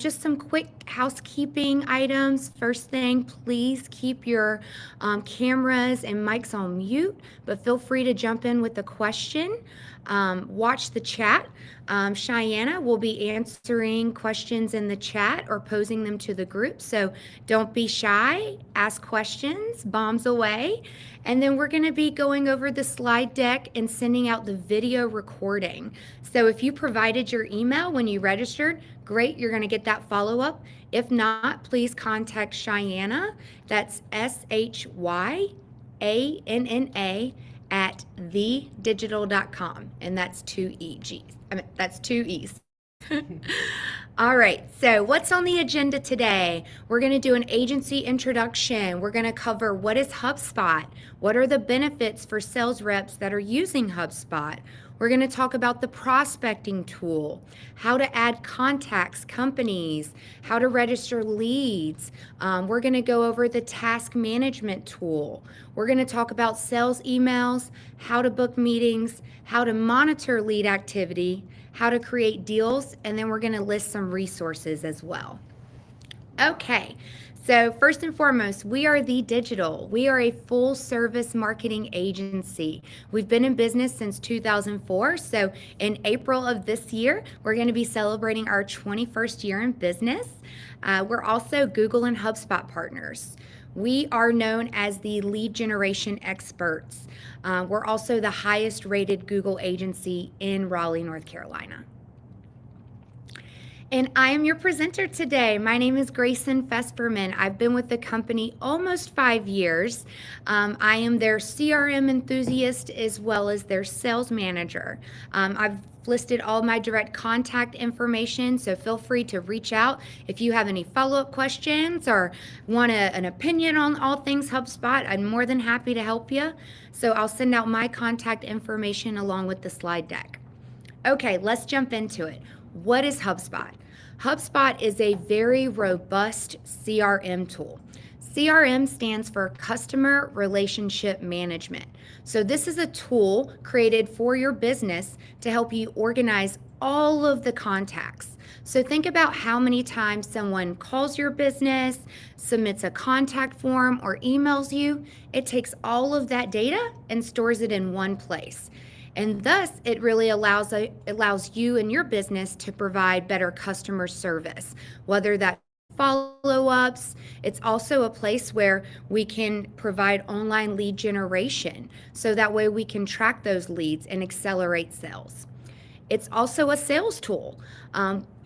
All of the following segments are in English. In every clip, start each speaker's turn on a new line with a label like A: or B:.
A: just some quick housekeeping items. First thing, please keep your cameras and mics on mute, but feel free to jump in with a question. Watch the chat. Cheyenne will be answering questions in the chat or posing them to the group. So don't be shy, ask questions, bombs away. And then we're going to be going over the slide deck and sending out the video recording. So if you provided your email when you registered, great, you're going to get that follow-up. If not, please contact Cheyenne. That's Shyanna at thedigital.com. And that's two E's. That's two E's. All right, so what's on the agenda today? We're going to do an agency introduction. We're going to cover what is HubSpot, what are the benefits for sales reps that are using HubSpot. We're going to talk about the prospecting tool, how to add contacts, companies, how to register leads. We're going to go over the task management tool. We're going to talk about sales emails, how to book meetings, how to monitor lead activity, how to create deals, and then we're going to list some resources as well. Okay, so first and foremost, we are The Digital. We are a full service marketing agency. We've been in business since 2004. So in April of this year, we're going to be celebrating our 21st year in business. We're also Google and HubSpot partners. We are known as the lead generation experts. We're also the highest rated Google agency in Raleigh, North Carolina. And I am your presenter today. My name is Grayson Fesperman. I've been with the company almost 5 years. I am their CRM enthusiast as well as their sales manager. I've listed all my direct contact information, so feel free to reach out if you have any follow-up questions or want an opinion on all things HubSpot. I'm more than happy to help you. So I'll send out my contact information along with the slide deck. Okay, let's jump into it. What is HubSpot? HubSpot is a very robust CRM tool. CRM stands for Customer Relationship Management. So this is a tool created for your business to help you organize all of the contacts. So think about how many times someone calls your business, submits a contact form, or emails you. It takes all of that data and stores it in one place. And thus, it really allows you and your business to provide better customer service, whether that follow-ups. It's also a place where we can provide online lead generation, so that way we can track those leads and accelerate sales. It's also a sales tool.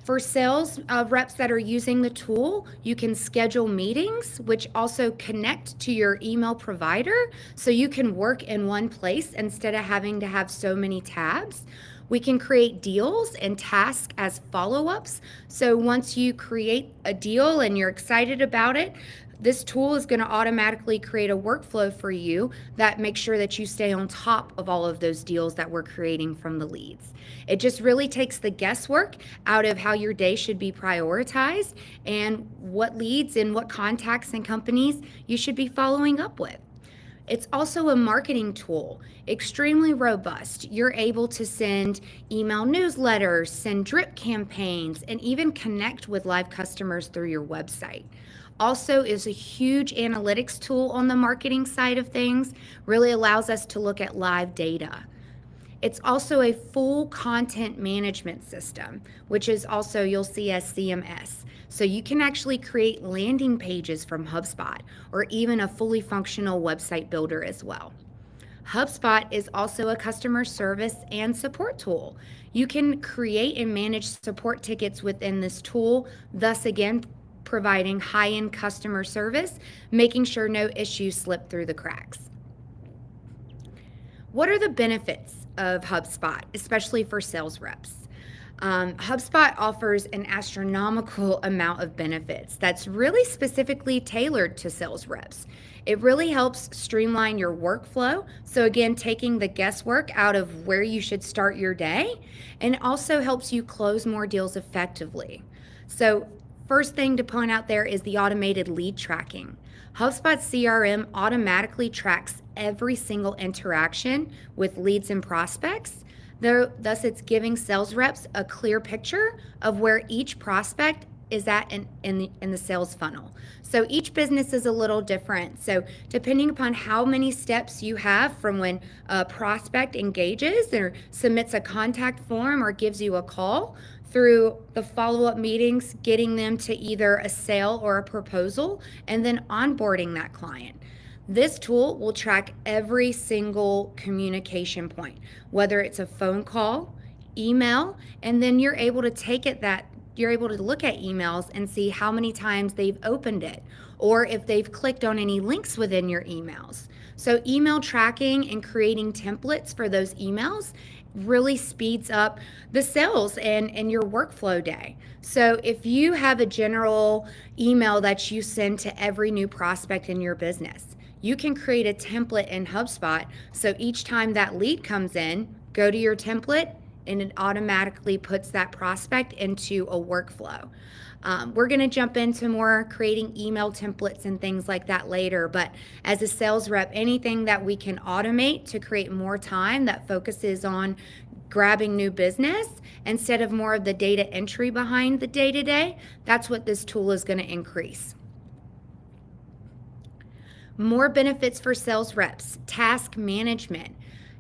A: For sales reps that are using the tool, you can schedule meetings, which also connect to your email provider, so you can work in one place instead of having to have so many tabs. We can create deals and tasks as follow-ups. So once you create a deal and you're excited about it, this tool is going to automatically create a workflow for you that makes sure that you stay on top of all of those deals that we're creating from the leads. It just really takes the guesswork out of how your day should be prioritized and what leads and what contacts and companies you should be following up with. It's also a marketing tool, extremely robust. You're able to send email newsletters, send drip campaigns, and even connect with live customers through your website. Also is a huge analytics tool on the marketing side of things, really allows us to look at live data. It's also a full content management system, which is also you'll see as CMS. So you can actually create landing pages from HubSpot or even a fully functional website builder as well. HubSpot is also a customer service and support tool. You can create and manage support tickets within this tool, thus again, providing high-end customer service, making sure no issues slip through the cracks. What are the benefits of HubSpot, especially for sales reps? HubSpot offers an astronomical amount of benefits that's really specifically tailored to sales reps. It really helps streamline your workflow. So again, taking the guesswork out of where you should start your day, and also helps you close more deals effectively. So first thing to point out there is the automated lead tracking. HubSpot CRM automatically tracks every single interaction with leads and prospects. Thus, it's giving sales reps a clear picture of where each prospect is that in the sales funnel. So each business is a little different. So depending upon how many steps you have from when a prospect engages or submits a contact form or gives you a call, through the follow-up meetings, getting them to either a sale or a proposal, and then onboarding that client. This tool will track every single communication point, whether it's a phone call, email, and then you're able to you're able to look at emails and see how many times they've opened it or if they've clicked on any links within your emails. So email tracking and creating templates for those emails really speeds up the sales and your workflow day. So if you have a general email that you send to every new prospect in your business, you can create a template in HubSpot. So each time that lead comes in, go to your template and it automatically puts that prospect into a workflow. We're going to jump into more creating email templates and things like that later. But as a sales rep, anything that we can automate to create more time that focuses on grabbing new business instead of more of the data entry behind the day-to-day, that's what this tool is going to increase. More benefits for sales reps, task management.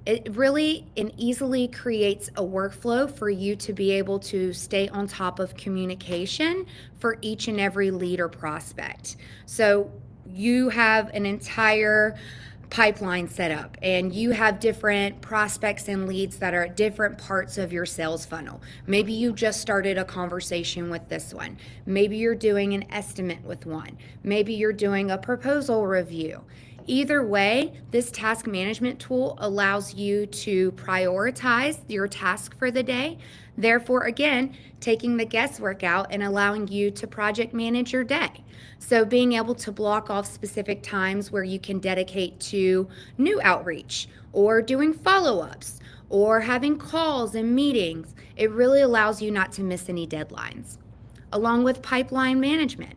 A: It really and easily creates a workflow for you to be able to stay on top of communication for each and every lead or prospect. So you have an entire pipeline set up and you have different prospects and leads that are at different parts of your sales funnel. Maybe you just started a conversation with this one. Maybe you're doing an estimate with one. Maybe you're doing a proposal review. Either way, this task management tool allows you to prioritize your task for the day. Therefore, again, taking the guesswork out and allowing you to project manage your day. So being able to block off specific times where you can dedicate to new outreach or doing follow-ups or having calls and meetings, it really allows you not to miss any deadlines. Along with pipeline management.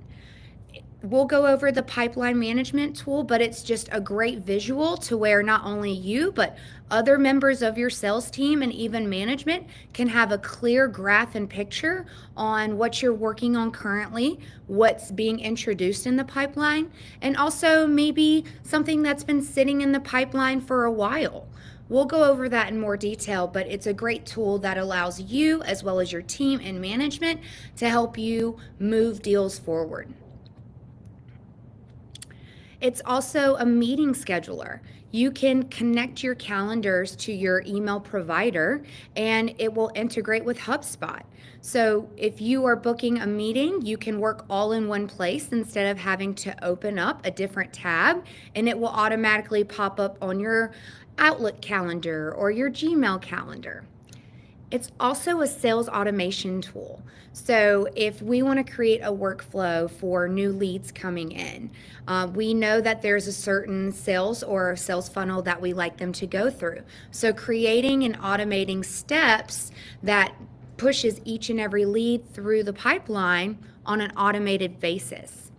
A: We'll go over the pipeline management tool, but it's just a great visual to where not only you, but other members of your sales team and even management can have a clear graph and picture on what you're working on currently, what's being introduced in the pipeline, and also maybe something that's been sitting in the pipeline for a while. We'll go over that in more detail, but it's a great tool that allows you, as well as your team and management, to help you move deals forward. It's also a meeting scheduler. You can connect your calendars to your email provider and it will integrate with HubSpot. So if you are booking a meeting, you can work all in one place instead of having to open up a different tab, and it will automatically pop up on your Outlook calendar or your Gmail calendar. It's also a sales automation tool. So if we want to create a workflow for new leads coming in, we know that there's a certain sales or sales funnel that we like them to go through. So creating and automating steps that pushes each and every lead through the pipeline on an automated basis.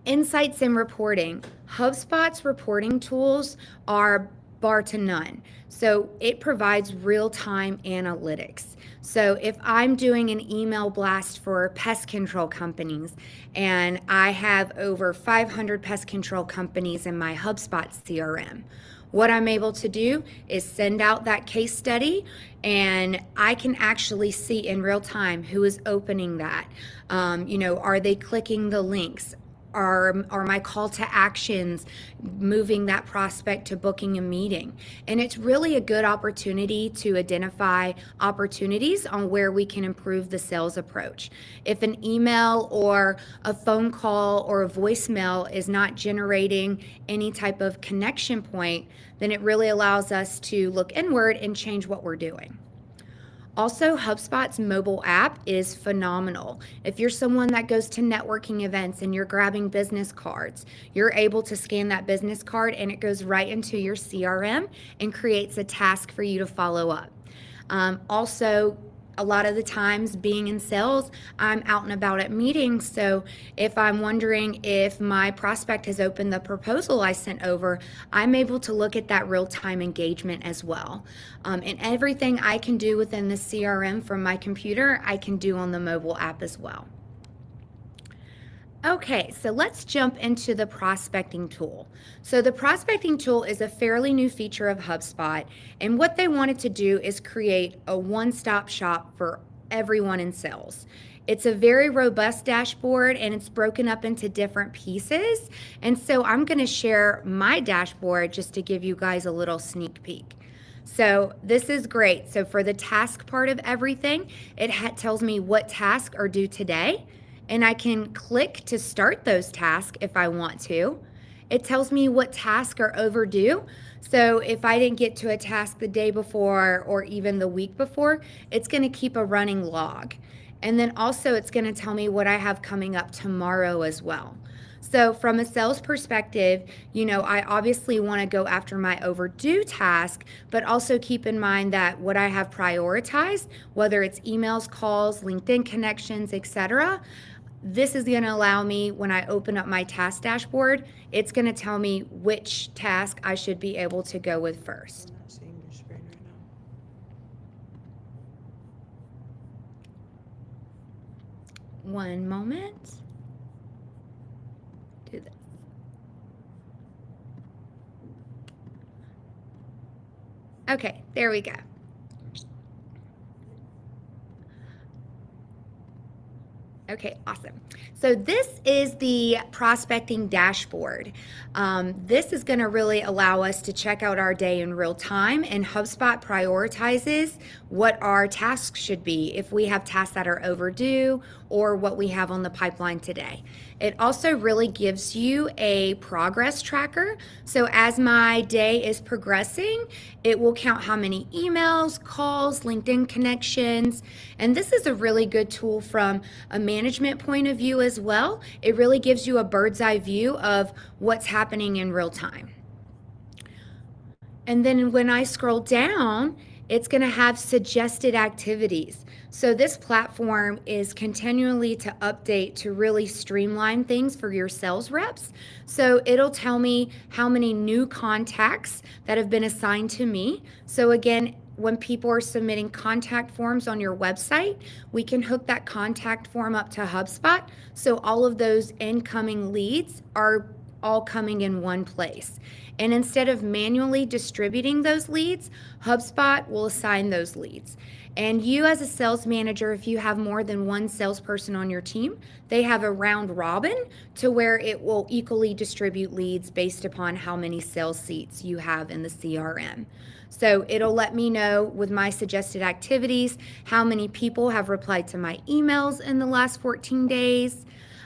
A: Insights and reporting. HubSpot's reporting tools are bar to none. So it provides real-time analytics. So if I'm doing an email blast for pest control companies and I have over 500 pest control companies in my HubSpot CRM, what I'm able to do is send out that case study and I can actually see in real time who is opening that. Are they clicking the links? Are my call to actions moving that prospect to booking a meeting? And it's really a good opportunity to identify opportunities on where we can improve the sales approach. If an email or a phone call or a voicemail is not generating any type of connection point, then it really allows us to look inward and change what we're doing. Also, HubSpot's mobile app is phenomenal. If you're someone that goes to networking events and you're grabbing business cards, you're able to scan that business card and it goes right into your CRM and creates a task for you to follow up. Also, a lot of the times being in sales, I'm out and about at meetings. So if I'm wondering if my prospect has opened the proposal I sent over, I'm able to look at that real-time engagement as well. And everything I can do within the CRM from my computer, I can do on the mobile app as well. Okay, so let's jump into the prospecting tool. So the prospecting tool is a fairly new feature of HubSpot, and what they wanted to do is create a one-stop shop for everyone in sales. It's a very robust dashboard and it's broken up into different pieces. And so I'm going to share my dashboard just to give you guys a little sneak peek. So this is great. So for the task part of everything, it tells me what tasks are due today. And I can click to start those tasks if I want to. It tells me what tasks are overdue. So if I didn't get to a task the day before or even the week before, it's going to keep a running log. And then also it's going to tell me what I have coming up tomorrow as well. So from a sales perspective, I obviously want to go after my overdue task, but also keep in mind that what I have prioritized, whether it's emails, calls, LinkedIn connections, etc., this is going to allow me, when I open up my task dashboard, it's going to tell me which task I should be able to go with first.
B: I'm not seeing your screen right now.
A: One moment. Do this. Okay, there we go. Okay, awesome. So this is the prospecting dashboard. This is going to really allow us to check out our day in real time, and HubSpot prioritizes what our tasks should be if we have tasks that are overdue or what we have on the pipeline today. It also really gives you a progress tracker. So as my day is progressing, it will count how many emails, calls, LinkedIn connections, and this is a really good tool from a management point of view as well. It really gives you a bird's eye view of what's happening in real time. And then when I scroll down, it's going to have suggested activities. So this platform is continually to update to really streamline things for your sales reps. So it'll tell me how many new contacts that have been assigned to me. So again, when people are submitting contact forms on your website, we can hook that contact form up to HubSpot. So all of those incoming leads are all coming in one place. And instead of manually distributing those leads, HubSpot will assign those leads. And you as a sales manager, if you have more than one salesperson on your team, they have a round robin to where it will equally distribute leads based upon how many sales seats you have in the CRM. So it'll let me know with my suggested activities how many people have replied to my emails in the last 14 days,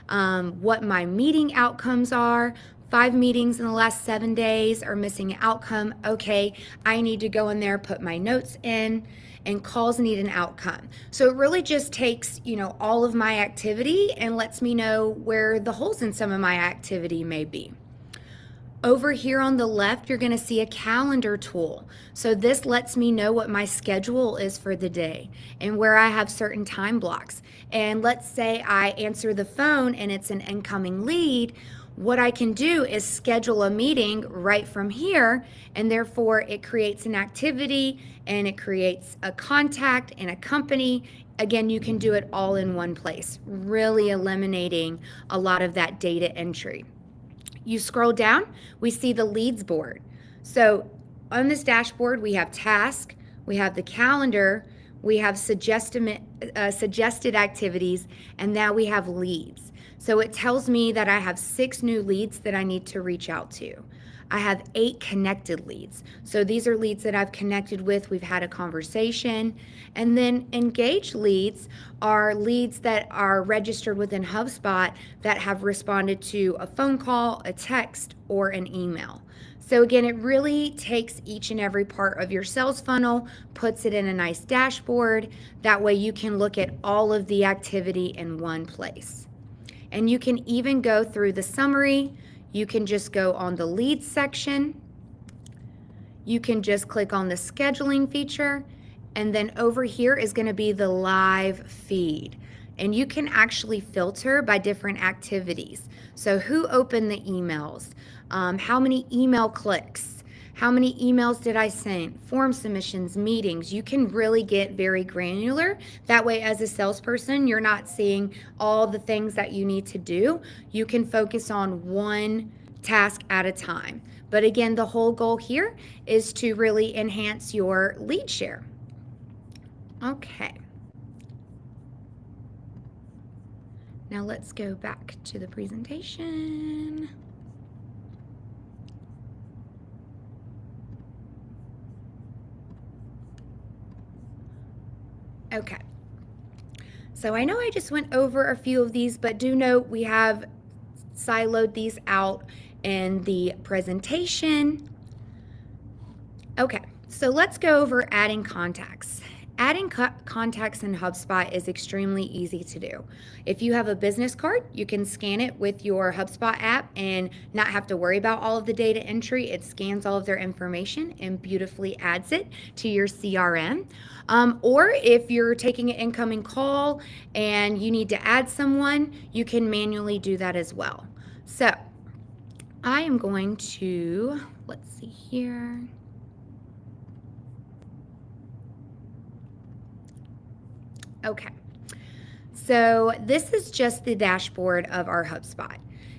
A: what my meeting outcomes are. 5 meetings in the last 7 days are missing an outcome. Okay, I need to go in there, put my notes in, and calls need an outcome. So it really just takes, all of my activity and lets me know where the holes in some of my activity may be. Over here on the left, you're going to see a calendar tool. So this lets me know what my schedule is for the day and where I have certain time blocks. And let's say I answer the phone and it's an incoming lead. What I can do is schedule a meeting right from here, and therefore it creates an activity and it creates a contact and a company. Again, you can do it all in one place, really eliminating a lot of that data entry. You scroll down, we see the leads board. So on this dashboard, we have task, we have the calendar, we have suggested activities, and now we have leads. So it tells me that I have 6 new leads that I need to reach out to. I have 8 connected leads. So these are leads that I've connected with, we've had a conversation. And then engaged leads are leads that are registered within HubSpot that have responded to a phone call, a text, or an email. So again, it really takes each and every part of your sales funnel, puts it in a nice dashboard. That way you can look at all of the activity in one place. And you can even go through the summary. You can just go on the leads section. You can just click on the scheduling feature, And then over here is going to be the live feed. And you can actually filter by different activities. So who opened the emails? How many email clicks? How many emails did I send? Form submissions, meetings. You can really get very granular. That way, as a salesperson, you're not seeing all the things that you need to do. You can focus on one task at a time. But again, the whole goal here is to really enhance your lead share. Okay. Now let's go back to the presentation. Okay. So I know I just went over a few of these, but do note we have siloed these out in the presentation. Okay, so let's go over adding contacts. Adding contacts in HubSpot is extremely easy to do. If you have a business card, you can scan it with your HubSpot app and not have to worry about all of the data entry. It scans all of their information and beautifully adds it to your CRM. Or if you're taking an incoming call and you need to add someone, you can manually do that as well. So I am going to, let's see here. Okay, so this is just the dashboard of our HubSpot.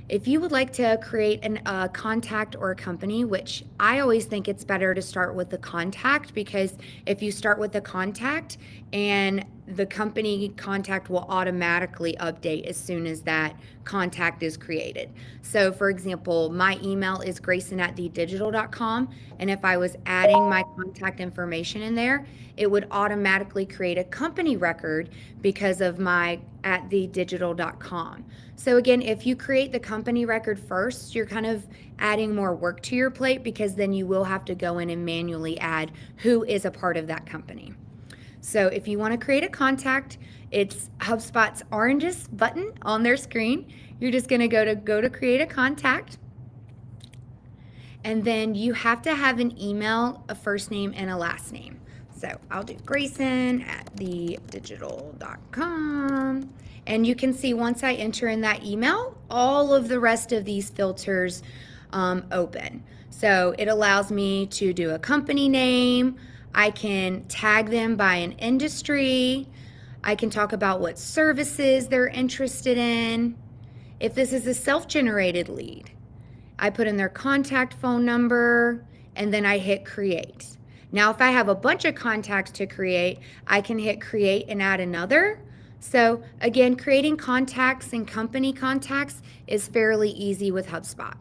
A: If you would like to create a contact or a company, which I always think it's better to start with the contact, because if you start with the contact and the company contact will automatically update as soon as that contact is created. So for example, my email is grayson@thedigital.com, and if I was adding my contact information in there, it would automatically create a company record because of my @thedigital.com. So again, if you create the company record first, you're kind of adding more work to your plate, because then you will have to go in and manually add who is a part of that company. So if you want to create a contact, it's HubSpot's orangest button on their screen. You're just going to go to create a contact. And then you have to have an email, a first name, and a last name. So I'll do Grayson@thedigital.com. And you can see once I enter in that email, all of the rest of these filters open. So it allows me to do a company name. I can tag them by an industry. I can talk about what services they're interested in. If this is a self-generated lead, I put in their contact phone number, and then I hit create. Now, if I have a bunch of contacts to create, I can hit create and add another. So again, creating contacts and company contacts is fairly easy with HubSpot.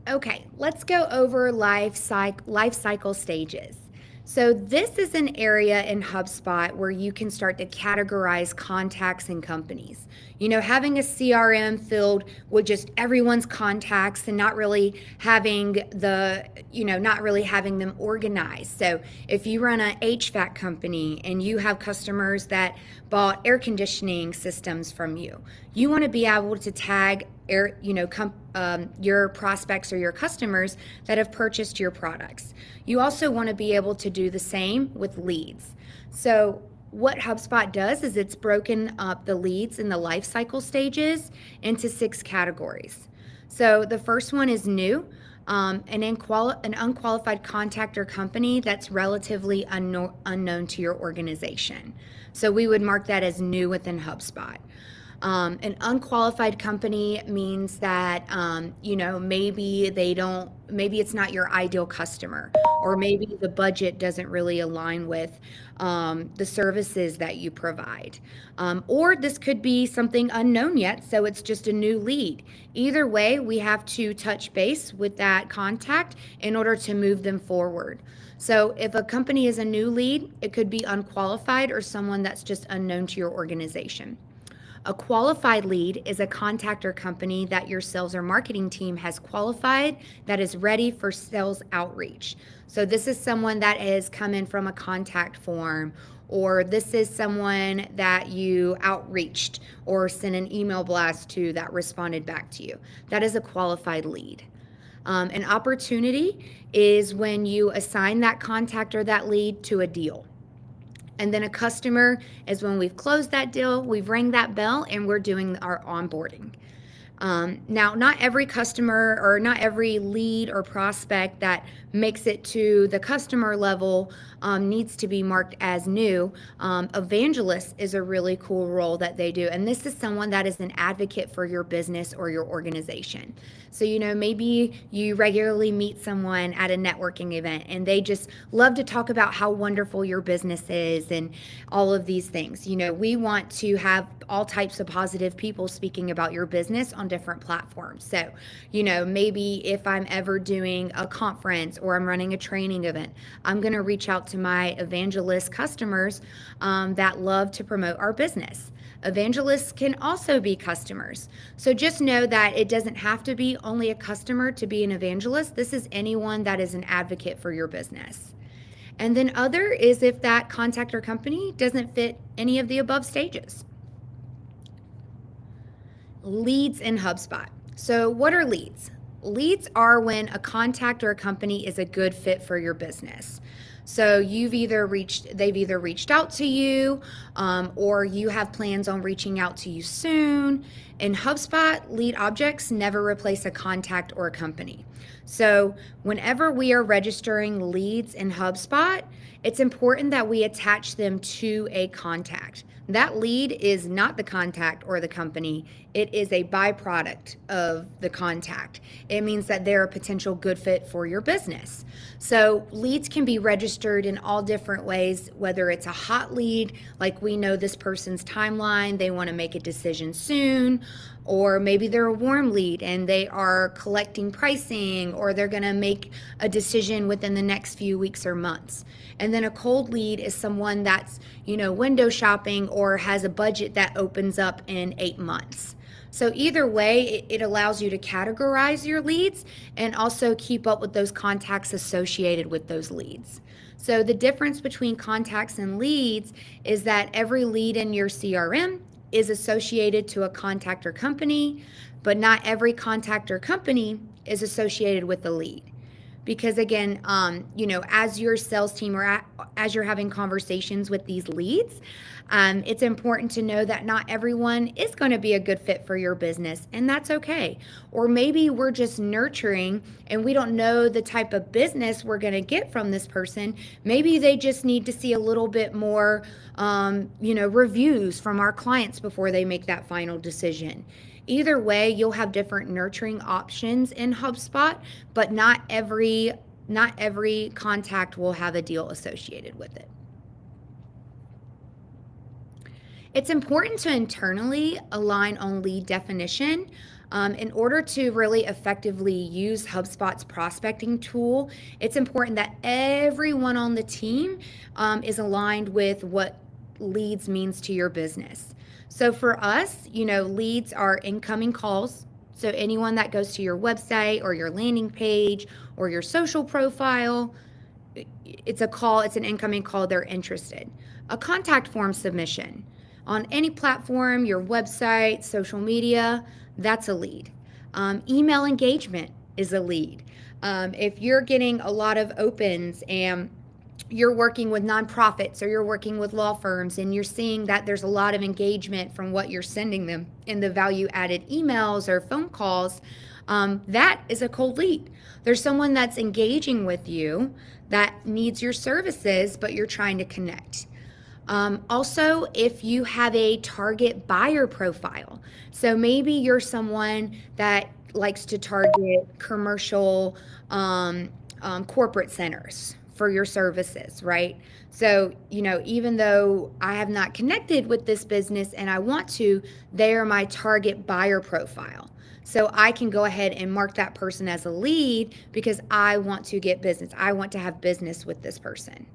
A: Okay, let's go over life cycle stages. So this is an area in HubSpot where you can start to categorize contacts and companies. You know, having a CRM filled with just everyone's contacts and not really having them organized. So if you run an HVAC company and you have customers that bought air conditioning systems from you, you want to be able to tag your prospects or your customers that have purchased your products. You also want to be able to do the same with leads. So what HubSpot does is it's broken up the leads in the life cycle stages into 6 categories. So the first one is new, an unqualified contact or company that's relatively unknown to your organization. So we would mark that as new within HubSpot. An unqualified company means that, maybe it's not your ideal customer, or maybe the budget doesn't really align with the services that you provide. Or this could be something unknown yet, so it's just a new lead. Either way, we have to touch base with that contact in order to move them forward. So if a company is a new lead, it could be unqualified or someone that's just unknown to your organization. A qualified lead is a contact or company that your sales or marketing team has qualified that is ready for sales outreach. So this is someone that has come in from a contact form, or this is someone that you outreached or sent an email blast to that responded back to you. That is a qualified lead. An opportunity is when you assign that contact or that lead to a deal. And then a customer is when we've closed that deal, we've rang that bell, and we're doing our onboarding. Now, not every customer or not every lead or prospect that makes it to the customer level needs to be marked as new. Evangelist is a really cool role that they do. And this is someone that is an advocate for your business or your organization. So, maybe you regularly meet someone at a networking event and they just love to talk about how wonderful your business is and all of these things. We want to have all types of positive people speaking about your business on different platforms. So, maybe if I'm ever doing a conference or I'm running a training event, I'm going to reach out to my evangelist customers that love to promote our business. Evangelists can also be customers. So just know that it doesn't have to be only a customer to be an evangelist. This is anyone that is an advocate for your business. And then other is if that contact or company doesn't fit any of the above stages. Leads in HubSpot. So what are leads? Leads are when a contact or a company is a good fit for your business. So they've either reached out to you, or you have plans on reaching out to you soon. In HubSpot, lead objects never replace a contact or a company. So whenever we are registering leads in HubSpot, it's important that we attach them to a contact. That lead is not the contact or the company. It is a byproduct of the contact. It means that they're a potential good fit for your business. So leads can be registered in all different ways, whether it's a hot lead, like we know this person's timeline, they want to make a decision soon, or maybe they're a warm lead and they are collecting pricing, or they're going to make a decision within the next few weeks or months. And then a cold lead is someone that's, window shopping or has a budget that opens up in 8 months. So either way, it allows you to categorize your leads and also keep up with those contacts associated with those leads. So the difference between contacts and leads is that every lead in your CRM is associated to a contact or company, but not every contact or company is associated with the lead. Because again, as your sales team or as you're having conversations with these leads, it's important to know that not everyone is going to be a good fit for your business, and that's okay. Or maybe we're just nurturing and we don't know the type of business we're going to get from this person. Maybe they just need to see a little bit more, reviews from our clients before they make that final decision. Either way, you'll have different nurturing options in HubSpot, but not every contact will have a deal associated with it. It's important to internally align on lead definition. In order to really effectively use HubSpot's prospecting tool, it's important that everyone on the team is aligned with what leads means to your business. So for us, leads are incoming calls. So anyone that goes to your website or your landing page or your social profile, it's a call, it's an incoming call, they're interested. A contact form submission on any platform, your website, social media, that's a lead. Email engagement is a lead. If you're getting a lot of opens and you're working with nonprofits or you're working with law firms and you're seeing that there's a lot of engagement from what you're sending them in the value added emails or phone calls, that is a cold lead. There's someone that's engaging with you that needs your services, but you're trying to connect. Also, if you have a target buyer profile, so maybe you're someone that likes to target commercial corporate centers for your services, right? So, even though I have not connected with this business and I want to, they are my target buyer profile. So I can go ahead and mark that person as a lead because I want to get business. I want to have business with this person.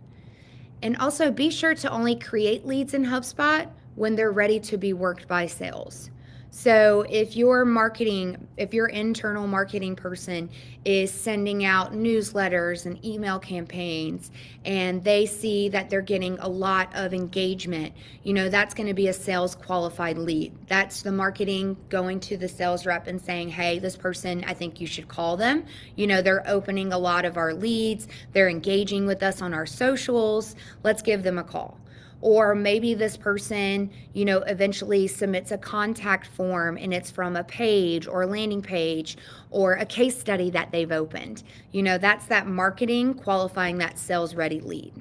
A: And also be sure to only create leads in HubSpot when they're ready to be worked by sales. So if your internal marketing person is sending out newsletters and email campaigns and they see that they're getting a lot of engagement, that's going to be a sales qualified lead. That's the marketing going to the sales rep and saying, hey, this person, I think you should call them. They're opening a lot of our leads. They're engaging with us on our socials. Let's give them a call. Or maybe this person, eventually submits a contact form and it's from a page or a landing page or a case study that they've opened. That's that marketing qualifying that sales ready lead.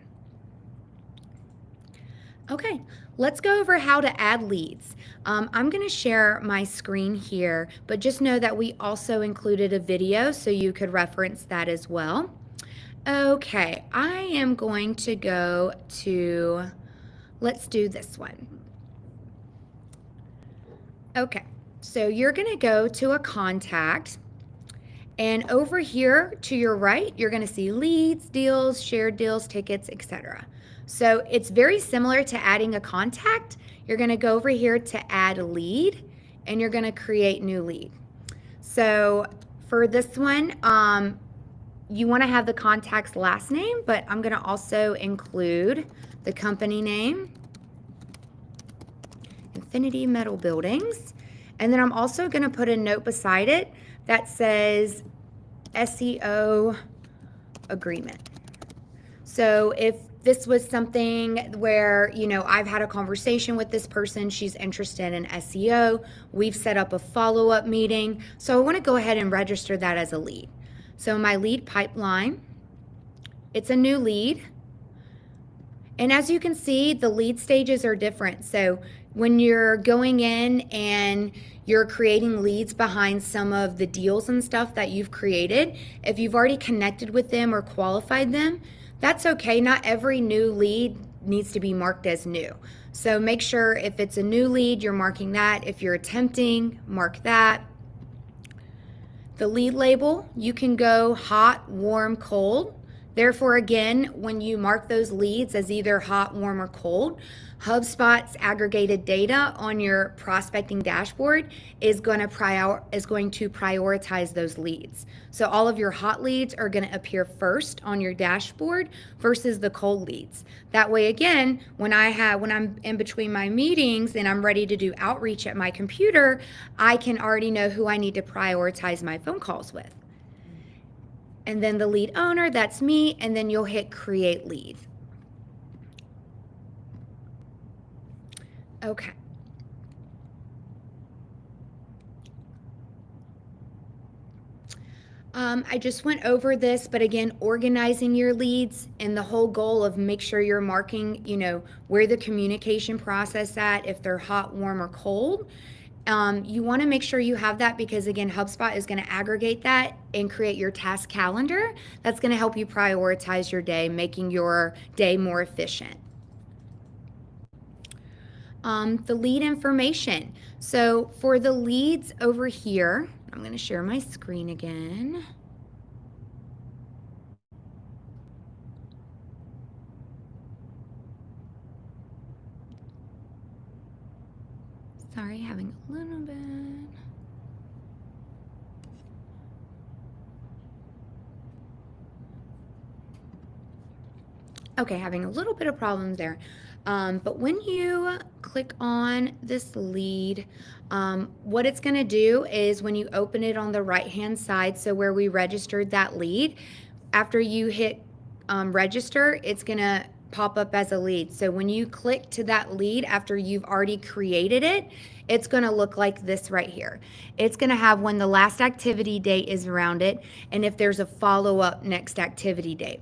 A: Okay, let's go over how to add leads. I'm going to share my screen here, but just know that we also included a video so you could reference that as well. Okay, I am going to go to... Let's do this one. Okay, so you're going to go to a contact, and over here to your right, you're going to see leads, deals, shared deals, tickets, etc. So it's very similar to adding a contact. You're going to go over here to add a lead, and you're going to create new lead. So for this one, you want to have the contact's last name, but I'm going to also include the company name, Infinity Metal Buildings, and then I'm also going to put a note beside it that says SEO agreement. So if this was something where, I've had a conversation with this person, she's interested in SEO, we've set up a follow-up meeting, so I want to go ahead and register that as a lead. So my lead pipeline, it's a new lead. And as you can see, the lead stages are different. So when you're going in and you're creating leads behind some of the deals and stuff that you've created, if you've already connected with them or qualified them, that's okay. Not every new lead needs to be marked as new. So make sure if it's a new lead, you're marking that. If you're attempting, mark that. The lead label, you can go hot, warm, cold. Therefore, again, when you mark those leads as either hot, warm, or cold, HubSpot's aggregated data on your prospecting dashboard is going to prioritize those leads. So all of your hot leads are going to appear first on your dashboard versus the cold leads. That way, again, when I'm in between my meetings and I'm ready to do outreach at my computer, I can already know who I need to prioritize my phone calls with. And then the lead owner, that's me, and then you'll hit create lead. Okay. I just went over this, but again, organizing your leads and the whole goal of make sure you're marking, where the communication process at, if they're hot, warm, or cold. You want to make sure you have that because, again, HubSpot is going to aggregate that and create your task calendar. That's going to help you prioritize your day, making your day more efficient. The lead information. So for the leads over here, I'm going to share my screen again. Sorry, having a little bit. Okay, having a little bit of problems there. But when you click on this lead, what it's going to do is when you open it on the right-hand side, so where we registered that lead, after you hit register, it's going to pop up as a lead. So when you click to that lead after you've already created it, it's going to look like this right here. It's going to have when the last activity date is around it and if there's a follow-up next activity date.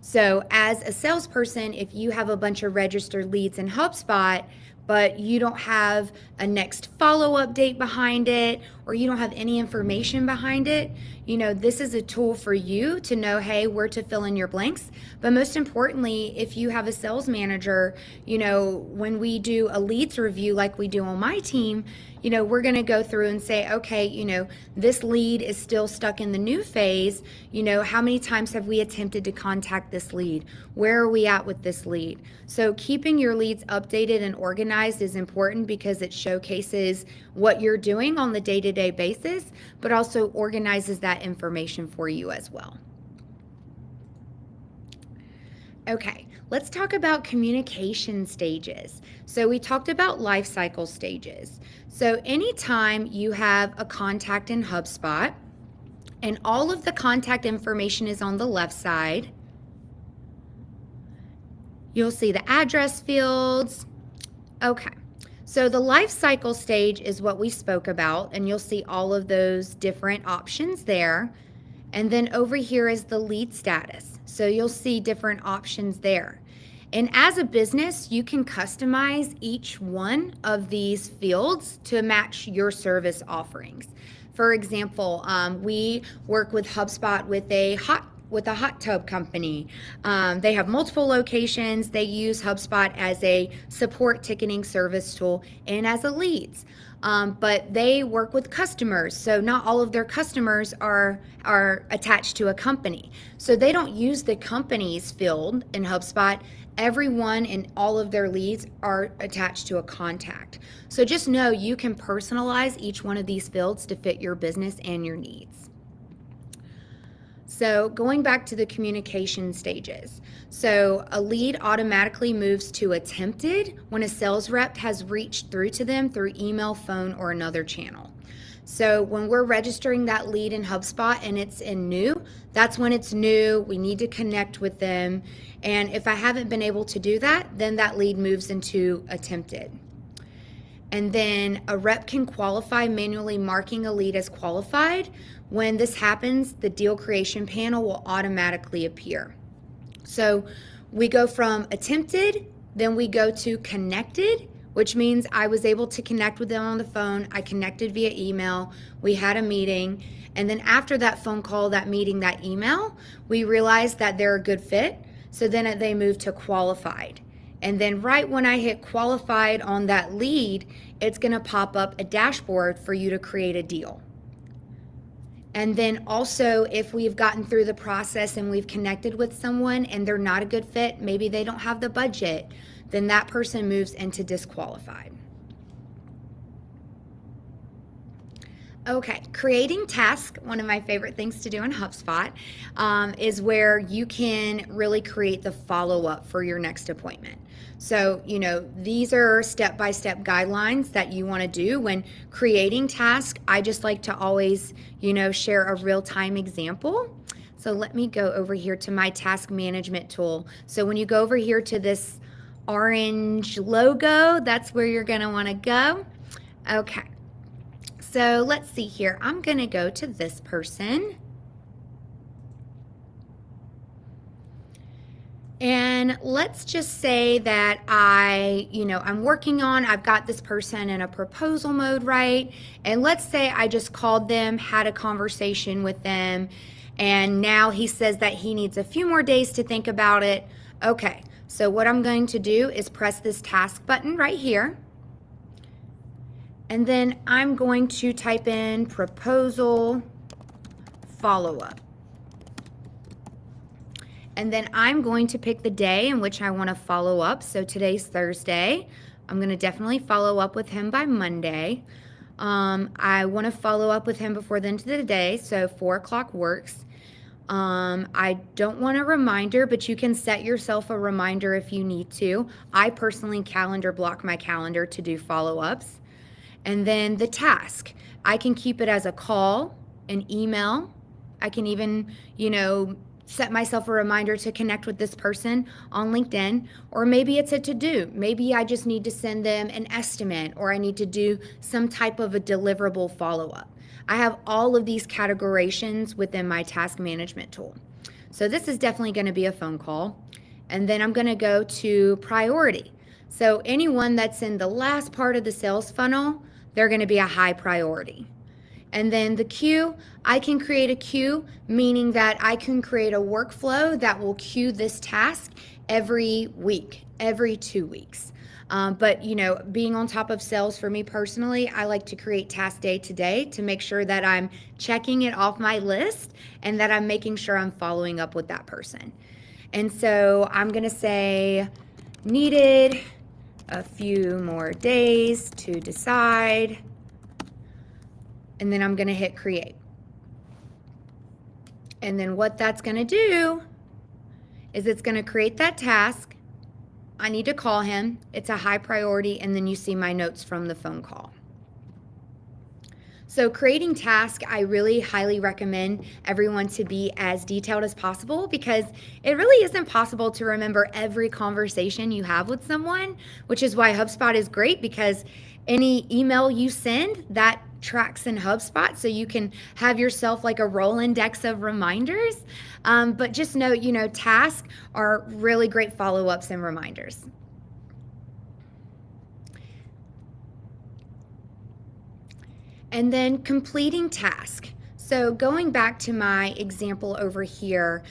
A: So as a salesperson, if you have a bunch of registered leads in HubSpot, but you don't have a next follow-up date behind it, or you don't have any information behind it, this is a tool for you to know, hey, where to fill in your blanks. But most importantly, if you have a sales manager, when we do a leads review like we do on my team, we're going to go through and say, okay, this lead is still stuck in the new phase. How many times have we attempted to contact this lead? Where are we at with this lead? So keeping your leads updated and organized is important because it showcases what you're doing on the day-to-day basis, but also organizes that information for you as well. Okay, let's talk about communication stages. So we talked about life cycle stages. So anytime you have a contact in HubSpot and all of the contact information is on the left side, you'll see the address fields. Okay, so the life cycle stage is what we spoke about, and you'll see all of those different options there. And then over here is the lead status. So you'll see different options there. And as a business, you can customize each one of these fields to match your service offerings. For example, we work with HubSpot with a hot tub company. They have multiple locations. They use HubSpot as a support ticketing service tool and as a leads. But they work with customers, so not all of their customers are attached to a company. So they don't use the company's field in HubSpot. Everyone and all of their leads are attached to a contact. So just know you can personalize each one of these fields to fit your business and your needs. So going back to the communication stages. So a lead automatically moves to attempted when a sales rep has reached through to them through email, phone, or another channel. So when we're registering that lead in HubSpot and it's in new, that's when it's new. We need to connect with them. And if I haven't been able to do that, then that lead moves into attempted. And then a rep can qualify, manually marking a lead as qualified. When this happens, the deal creation panel will automatically appear. So we go from attempted, then we go to connected, which means I was able to connect with them on the phone. I connected via email. We had a meeting. And then after that phone call, that meeting, that email, we realized that they're a good fit. So then they move to qualified. And then right when I hit qualified on that lead, it's going to pop up a dashboard for you to create a deal. And then also, if we've gotten through the process and we've connected with someone and they're not a good fit, maybe they don't have the budget, then that person moves into disqualified. Okay, creating tasks, one of my favorite things to do in HubSpot, is where you can really create the follow-up for your next appointment. So, these are step-by-step guidelines that you want to do when creating tasks. I just like to always, share a real-time example. So let me go over here to my task management tool. So when you go over here to this orange logo, that's where you're going to want to go. Okay. So let's see here. I'm going to go to this person. And let's just say that I'm working on, I've got this person in a proposal mode, right? And let's say I just called them, had a conversation with them, and now he says that he needs a few more days to think about it. Okay, so what I'm going to do is press this task button right here. And then I'm going to type in proposal follow-up. And then I'm going to pick the day in which I want to follow up. So today's Thursday. I'm going to definitely follow up with him by Monday. I want to follow up with him before the end of the day, so 4 o'clock works. I don't want a reminder, but you can set yourself a reminder if you need to. I personally calendar block my calendar to do follow-ups. And then the task, I can keep it as a call, an email. I can even, set myself a reminder to connect with this person on LinkedIn, or maybe it's a to-do. Maybe I just need to send them an estimate, or I need to do some type of a deliverable follow-up. I have all of these categorizations within my task management tool. So this is definitely going to be a phone call. And then I'm going to go to priority. So anyone that's in the last part of the sales funnel, they're going to be a high priority. And then the queue, I can create a queue, meaning that I can create a workflow that will queue this task every week, every 2 weeks. But being on top of sales for me personally, I like to create tasks day to day to make sure that I'm checking it off my list and that I'm making sure I'm following up with that person. And so I'm going to say needed a few more days to decide. And then I'm going to hit create. And then what that's going to do is it's going to create that task. I need to call him. It's a high priority. And then you see my notes from the phone call. So creating tasks, I really highly recommend everyone to be as detailed as possible, because it really isn't possible to remember every conversation you have with someone, which is why HubSpot is great, because any email you send, that tracks in HubSpot, so you can have yourself like a Rolodex of reminders. But just know, tasks are really great follow-ups and reminders. And then completing task. So going back to my example over here,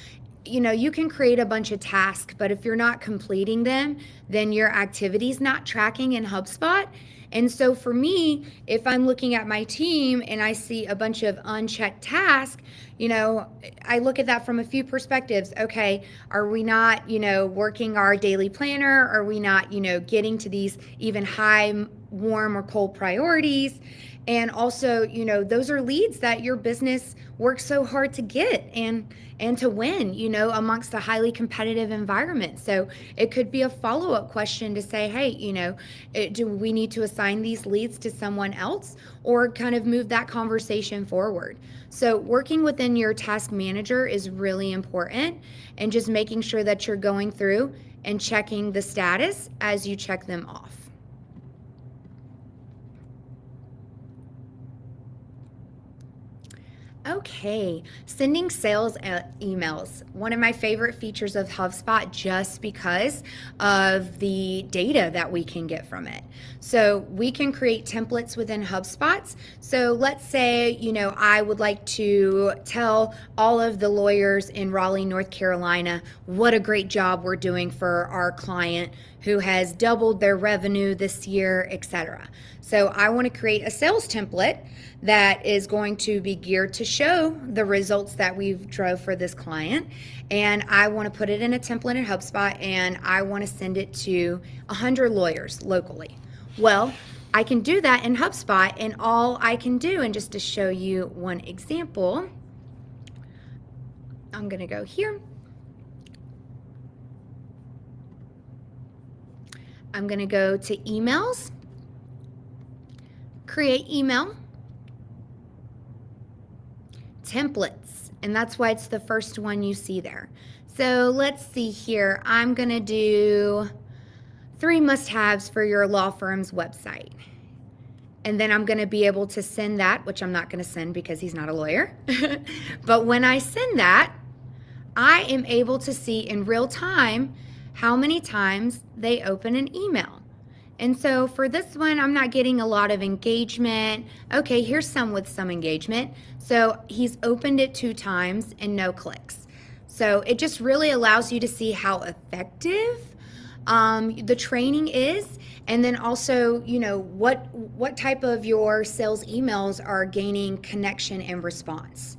A: you can create a bunch of tasks, but if you're not completing them, then your activity's not tracking in HubSpot. And so for me, if I'm looking at my team and I see a bunch of unchecked tasks, I look at that from a few perspectives. Okay, are we not, working our daily planner? Are we not, getting to these even high, warm, or cold priorities? And also, those are leads that your business works so hard to get and to win, amongst a highly competitive environment. So it could be a follow-up question to say, hey, do we need to assign these leads to someone else, or kind of move that conversation forward? So working within your task manager is really important, and just making sure that you're going through and checking the status as you check them off. Okay, sending sales emails. One of my favorite features of HubSpot, just because of the data that we can get from it. So we can create templates within HubSpot. So let's say, I would like to tell all of the lawyers in Raleigh, North Carolina, what a great job we're doing for our client who has doubled their revenue this year, etc. So I want to create a sales template that is going to be geared to show the results that we've drove for this client. And I want to put it in a template in HubSpot, and I want to send it to 100 lawyers locally. Well, I can do that in HubSpot, and all I can do, and just to show you one example, I'm going to go here. I'm going to go to emails, create email, templates, and that's why it's the first one you see there. So let's see here. I'm going to do 3 must-haves for your law firm's website. And then I'm going to be able to send that, which I'm not going to send because he's not a lawyer. But when I send that, I am able to see in real time how many times they open an email. And so for this one, I'm not getting a lot of engagement. Okay, here's some with some engagement. So he's opened it 2 times and no clicks. So it just really allows you to see how effective the training is, and then also, what type of your sales emails are gaining connection and response.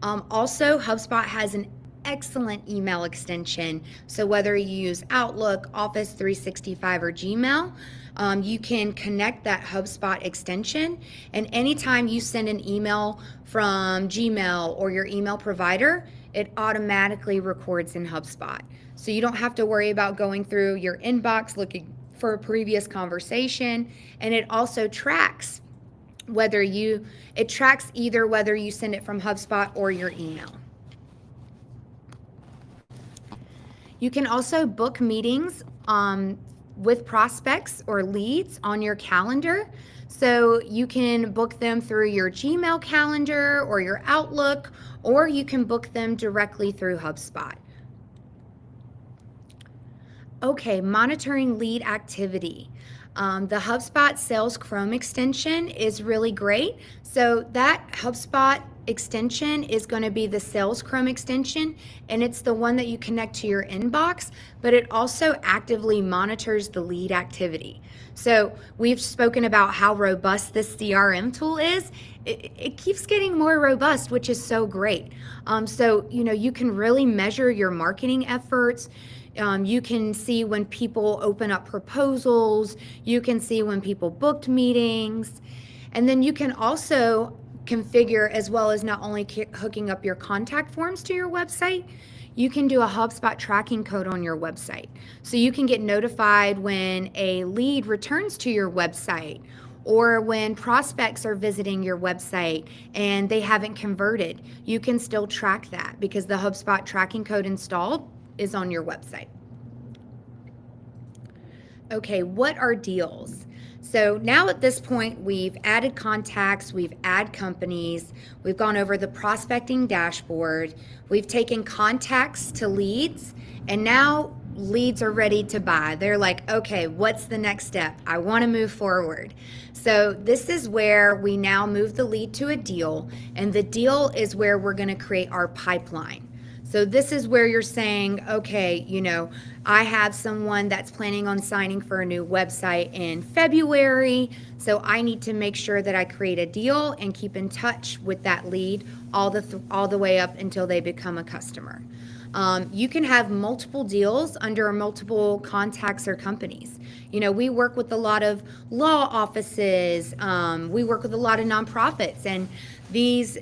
A: Also, HubSpot has an excellent email extension. So whether you use Outlook, Office 365, or Gmail, you can connect that HubSpot extension, and anytime you send an email from Gmail or your email provider, it automatically records in HubSpot. So you don't have to worry about going through your inbox looking for a previous conversation, and it also tracks either whether you send it from HubSpot or your email. You can also book meetings with prospects or leads on your calendar. So you can book them through your Gmail calendar or your Outlook, or you can book them directly through HubSpot. Okay, monitoring lead activity. The HubSpot Sales Chrome extension is really great. So that HubSpot extension is going to be the Sales Chrome extension, and it's the one that you connect to your inbox, but it also actively monitors the lead activity. So we've spoken about how robust this CRM tool is. It keeps getting more robust, which is so great. So you can really measure your marketing efforts. You can see when people open up proposals. You can see when people booked meetings. And then you can also configure, as well as not only hooking up your contact forms to your website, you can do a HubSpot tracking code on your website. So you can get notified when a lead returns to your website, or when prospects are visiting your website and they haven't converted. You can still track that because the HubSpot tracking code installed is on your website. Okay, what are deals? So now at this point, we've added contacts, we've added companies, we've gone over the prospecting dashboard, we've taken contacts to leads, and now leads are ready to buy. They're like, okay, what's the next step? I want to move forward. So this is where we now move the lead to a deal, and the deal is where we're going to create our pipeline. So this is where you're saying, okay, I have someone that's planning on signing for a new website in February. So I need to make sure that I create a deal and keep in touch with that lead all the way up until they become a customer. You can have multiple deals under multiple contacts or companies. We work with a lot of law offices. We work with a lot of nonprofits, and these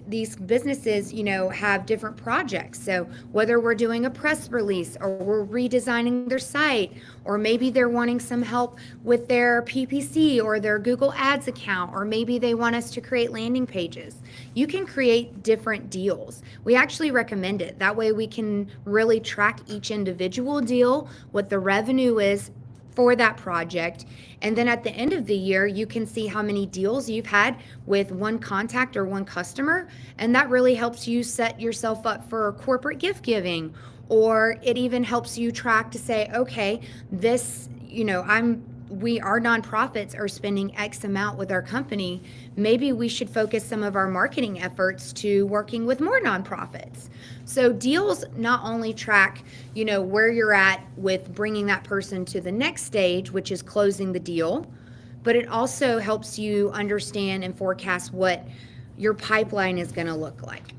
A: businesses, have different projects. So whether we're doing a press release, or we're redesigning their site, or maybe they're wanting some help with their PPC or their Google Ads account, or maybe they want us to create landing pages, you can create different deals. We actually recommend it. That way we can really track each individual deal, what the revenue is for that project. And then at the end of the year, you can see how many deals you've had with one contact or one customer. And that really helps you set yourself up for corporate gift giving, or it even helps you track to say, okay, this, our nonprofits are spending X amount with our company. Maybe we should focus some of our marketing efforts to working with more nonprofits. So deals not only track, where you're at with bringing that person to the next stage, which is closing the deal, but it also helps you understand and forecast what your pipeline is going to look like.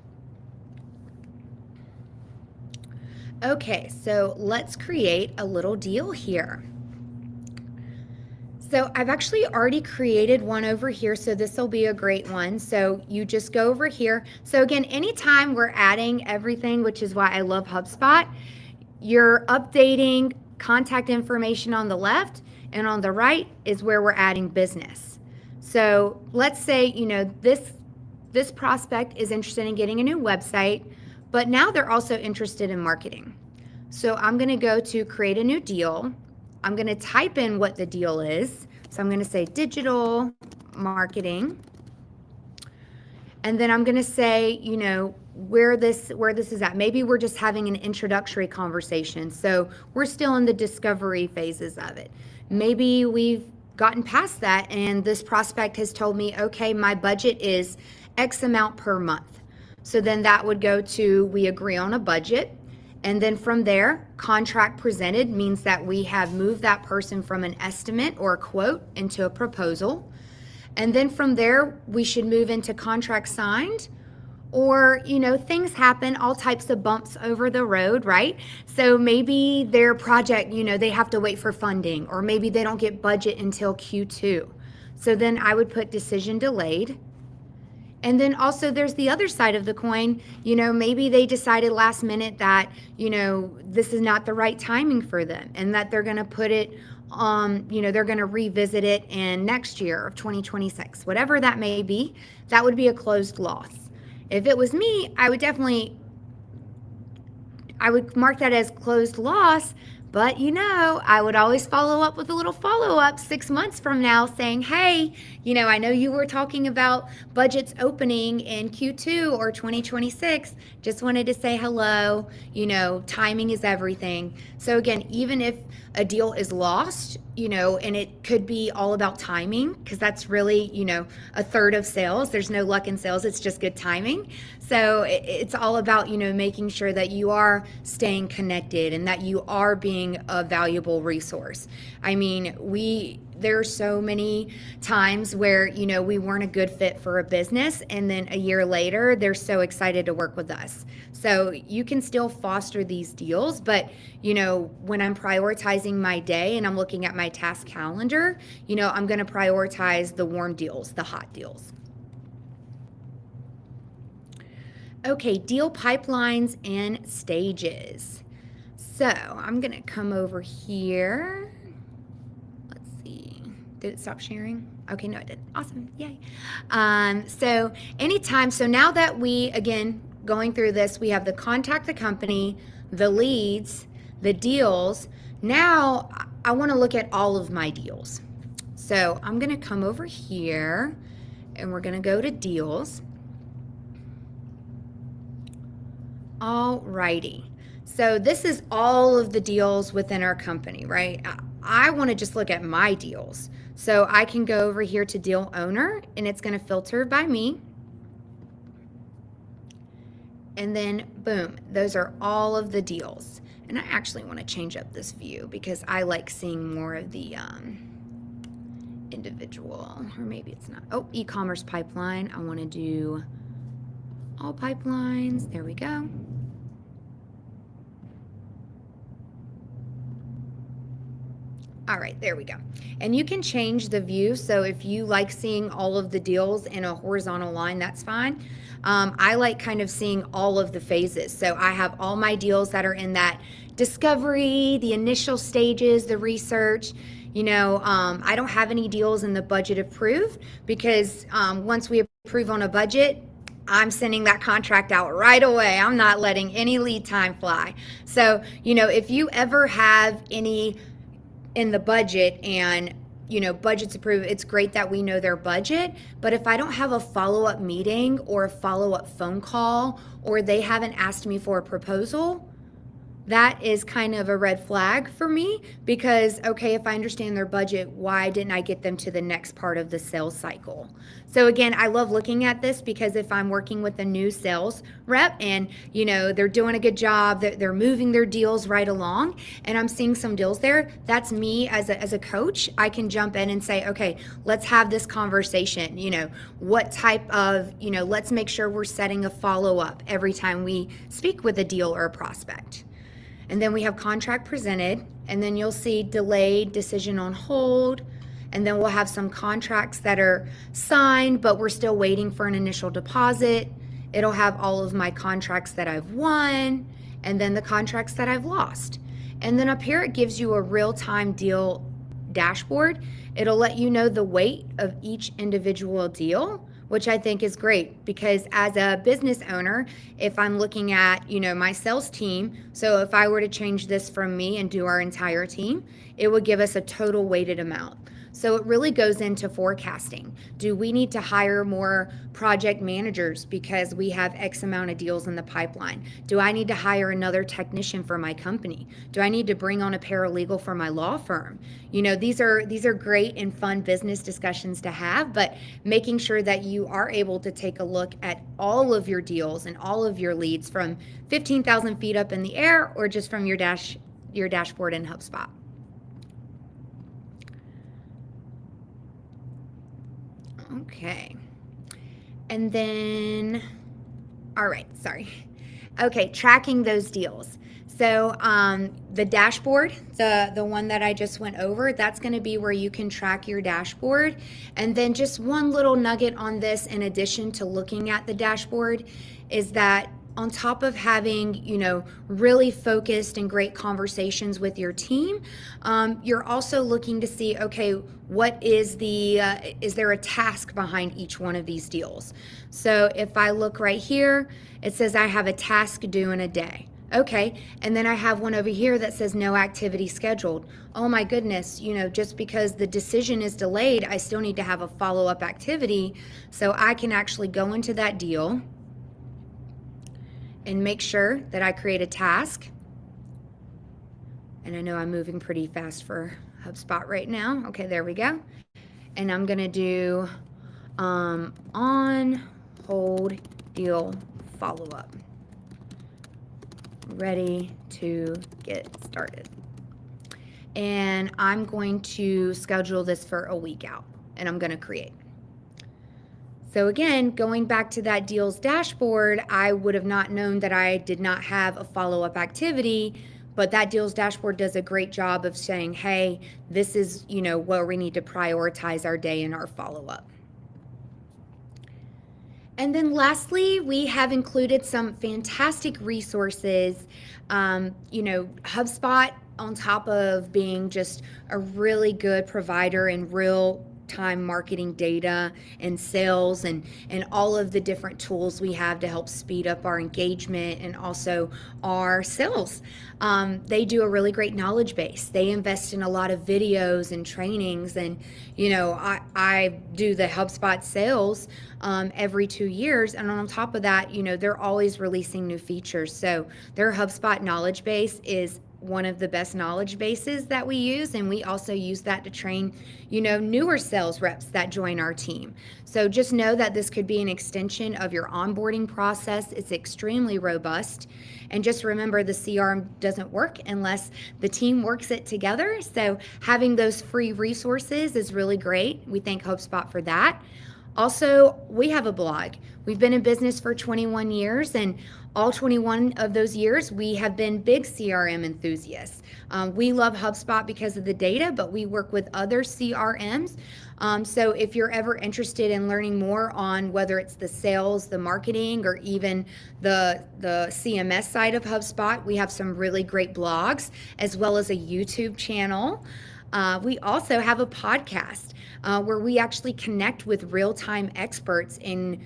A: Okay, so let's create a little deal here. So I've actually already created one over here, so this will be a great one. So you just go over here. So again, anytime we're adding everything, which is why I love HubSpot, you're updating contact information on the left, and on the right is where we're adding business. So let's say, this prospect is interested in getting a new website, but now they're also interested in marketing. So I'm going to go to create a new deal. I'm going to type in what the deal is. So I'm going to say digital marketing. And then I'm going to say, where this is at. Maybe we're just having an introductory conversation. So we're still in the discovery phases of it. Maybe we've gotten past that and this prospect has told me, okay, my budget is X amount per month. So then that would go to, we agree on a budget. And then from there, contract presented means that we have moved that person from an estimate or a quote into a proposal. And then from there, we should move into contract signed, or, things happen, all types of bumps over the road, right? So maybe their project, they have to wait for funding, or maybe they don't get budget until Q2. So then I would put decision delayed. And then also there's the other side of the coin, maybe they decided last minute that, this is not the right timing for them, and that they're going to put it they're going to revisit it in next year of 2026, whatever that may be. That would be a closed loss. If it was me, I would mark that as closed loss, But I would always follow up with a little follow up 6 months from now saying, hey, I know you were talking about budgets opening in Q2 or 2026. Just wanted to say hello. Timing is everything. So, again, even if a deal is lost, and it could be all about timing because that's really, a third of sales. There's no luck in sales, it's just good timing. So it's all about, making sure that you are staying connected and that you are being a valuable resource. I mean, there are so many times where, we weren't a good fit for a business, and then a year later, they're so excited to work with us. So you can still foster these deals, but, when I'm prioritizing my day and I'm looking at my task calendar, I'm going to prioritize the warm deals, the hot deals. Okay, deal pipelines and stages. So I'm going to come over here. Let's see. Did it stop sharing? Okay, no, it didn't. Awesome. Yay. So now that we, again, going through this, we have the contact the company, the leads, the deals. Now I want to look at all of my deals. So I'm going to come over here and we're going to go to deals. Alrighty. So this is all of the deals within our company, right? I want to just look at my deals. So I can go over here to deal owner and it's going to filter by me. And then boom, those are all of the deals. And I actually want to change up this view because I like seeing more of the individual, or maybe it's not. Oh, e-commerce pipeline. I want to do all pipelines. There we go. All right, there we go. And you can change the view. So if you like seeing all of the deals in a horizontal line, that's fine. I like kind of seeing all of the phases. So I have all my deals that are in that discovery, the initial stages, the research. I don't have any deals in the budget approved because once we approve on a budget, I'm sending that contract out right away. I'm not letting any lead time fly. So, if you ever have any in the budget and budget's approved, it's great that we know their budget, but if I don't have a follow-up meeting or a follow-up phone call or they haven't asked me for a proposal, that is kind of a red flag for me because, okay, if I understand their budget, why didn't I get them to the next part of the sales cycle? So again, I love looking at this because if I'm working with a new sales rep and, they're doing a good job, they're moving their deals right along and I'm seeing some deals there, that's me as a coach. I can jump in and say, okay, let's have this conversation. What type of, let's make sure we're setting a follow-up every time we speak with a deal or a prospect. And then we have contract presented, and then you'll see delayed, decision on hold, and then we'll have some contracts that are signed, but we're still waiting for an initial deposit. It'll have all of my contracts that I've won, and then the contracts that I've lost. And then up here, it gives you a real-time deal dashboard. It'll let you know the weight of each individual deal, which I think is great because as a business owner, if I'm looking at, my sales team, so if I were to change this from me and do our entire team, it would give us a total weighted amount. So it really goes into forecasting. Do we need to hire more project managers because we have X amount of deals in the pipeline? Do I need to hire another technician for my company? Do I need to bring on a paralegal for my law firm? These are great and fun business discussions to have, but making sure that you are able to take a look at all of your deals and all of your leads from 15,000 feet up in the air or just from your dashboard in HubSpot. Okay. And then, all right, sorry. Okay, tracking those deals. So the dashboard, the one that I just went over, that's going to be where you can track your dashboard. And then just one little nugget on this in addition to looking at the dashboard is that on top of having, really focused and great conversations with your team, you're also looking to see, okay, what is is there a task behind each one of these deals? So if I look right here, it says I have a task due in a day. Okay, and then I have one over here that says no activity scheduled. Oh my goodness, just because the decision is delayed, I still need to have a follow-up activity so I can actually go into that deal and make sure that I create a task. And I know I'm moving pretty fast for HubSpot right now. Okay, there we go. And I'm gonna do on hold deal follow-up. Ready to get started. And I'm going to schedule this for a week out, and I'm going to create. So again, going back to that deals dashboard, I would have not known that I did not have a follow-up activity, but that deals dashboard does a great job of saying, hey, this is, where we need to prioritize our day and our follow-up. And then lastly, we have included some fantastic resources. HubSpot, on top of being just a really good provider in real time marketing data and sales and all of the different tools we have to help speed up our engagement and also our sales. They do a really great knowledge base. They invest in a lot of videos and trainings, and I do the HubSpot sales every 2 years, and on top of that, they're always releasing new features. So their HubSpot knowledge base is one of the best knowledge bases that we use, and we also use that to train newer sales reps that join our team. So just know that this could be an extension of your onboarding process. It's extremely robust, and just remember, the CRM doesn't work unless the team works it together. So having those free resources is really great. We thank HubSpot for that. Also, we have a blog. We've been in business for 21 years, and all 21 of those years, we have been big CRM enthusiasts. We love HubSpot because of the data, but we work with other CRMs. So if you're ever interested in learning more on whether it's the sales, the marketing, or even the CMS side of HubSpot, we have some really great blogs, as well as a YouTube channel. We also have a podcast where we actually connect with real-time experts and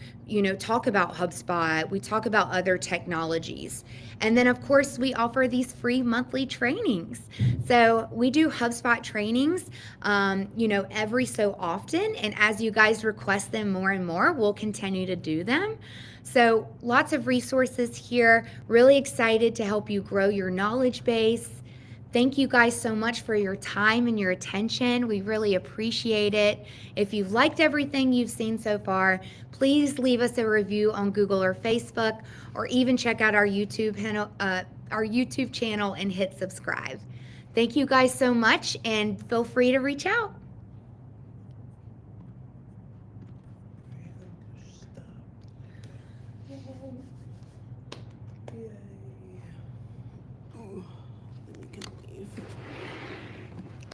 A: talk about HubSpot. We talk about other technologies. And then, of course, we offer these free monthly trainings. So we do HubSpot trainings, every so often. And as you guys request them more and more, we'll continue to do them. So lots of resources here. Really excited to help you grow your knowledge base. Thank you guys so much for your time and your attention. We really appreciate it. If you've liked everything you've seen so far, please leave us a review on Google or Facebook, or even check out our YouTube channel and hit subscribe. Thank you guys so much, and feel free to reach out.